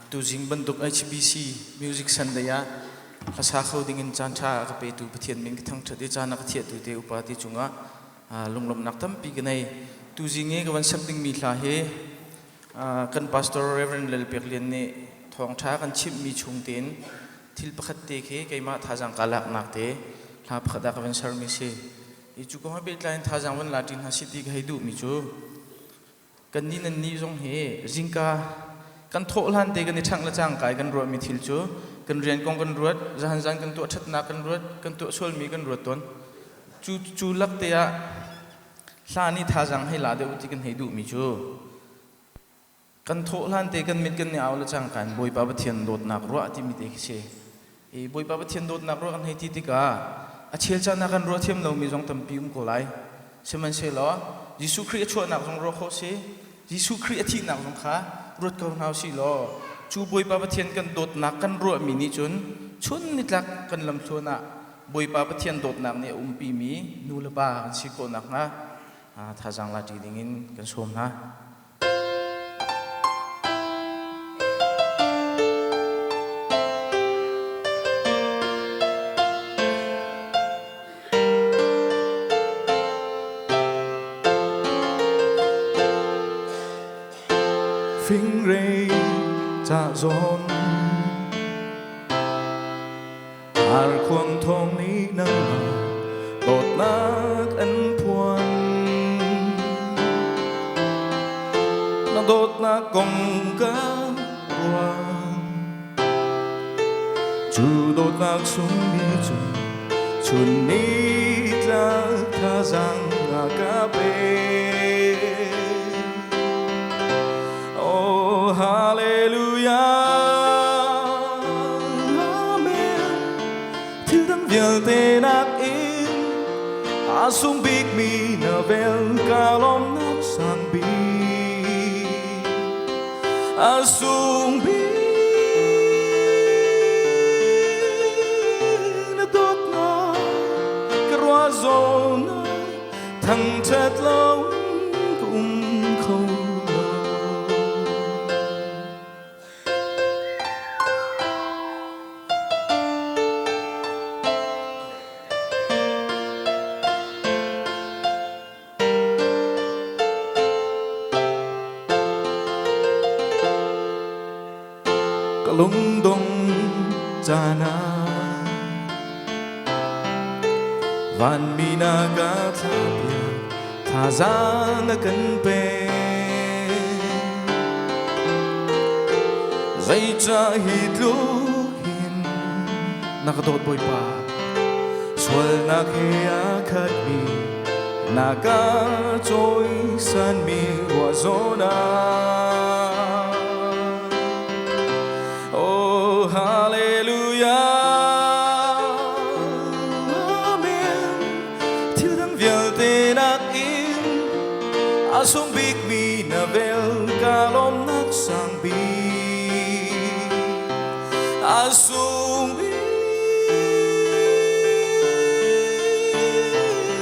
tu jing banduk HBC music sandaya khasa khawding in chan tha ka pe tu pathian ming thang thadi chana ka thiat tu te upati chunga lunglom naktam pi ganai tu jinge ka wan sakding mi hla he kan pastor reverend lel peklian ne thong tha kan chip mi chungten thil pakhat te khe keima thajang kalak nak te hla phada ka wan sar mi se I chu ko be tlain thajang wan latin ha city ga hidu mi chu kan ni nan ni jong he jingka kan thol han te kan thang la chang kai kan ro mi thil chu kan rian kong kan ruat jahan jan kan tu that na kan ruat kan tu sol mi kan ruat ton chu lak te ya hla ni thajang hai la de uti kan hidu mi chu kan thol han te kan mit kan ni aw la chang kan boi pa pathian dot nak ro ati mi te se e boi pa pathian dot nak ro kan hei ti ka a chel cha na kan ro them lo mi jong tam pi ko lai seman se lo Jisu Christ chua nak jong ro kho se Jisu Christ athi nak jong kha rut ko nau si lo chu boi pa pathian kan dot nak kan ro mi ni chun ni tlak kan lam chuna boi pa pathian dot nak ne pi mi nu la ba kan si ko nak na thajang la ti dingin kan som na phinh rê cha zon har khuang thong ni nang đột nát ân puan nó đột nát công ca ruang chu đột nát xuống đi chun ni la tha giang agape Hallelujah, Amen. Til den vjelte nak in, asung big mi na vel kalom nak sang bi, asung bi na dot na kerwazona thang chat lâu cũng không. Lung dong jana van mina ga thapia thazang kan pe zai cha hit lu hin nakadot boy pa swal na khe khat mi naga choi san mi wa zona Asung big mi na vel kalom nak sang bi Asung bi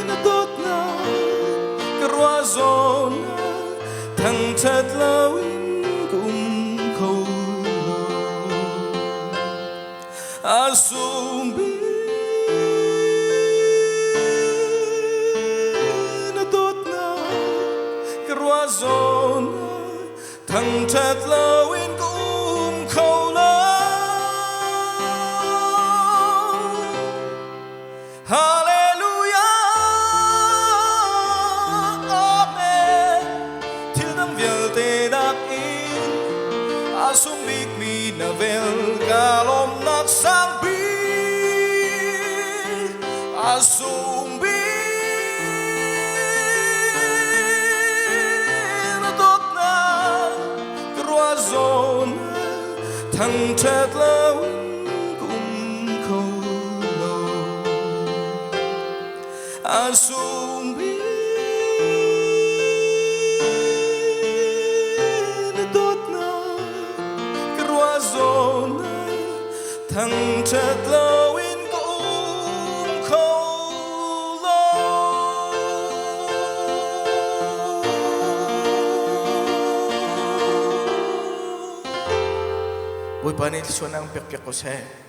na dot na kerwazon thang chat lawin kum khâu Asung bi Zona thang chat lawin kum khâu la Hallelujah Amen Til dam vel te dak in asung big mi na vel kalom nak sang bi asung bi thang chat lâu cũng không lâu asung bi na dot na kerwa zona thang chat lâu cũng không lâu boy pa ni so nang pek pek ko se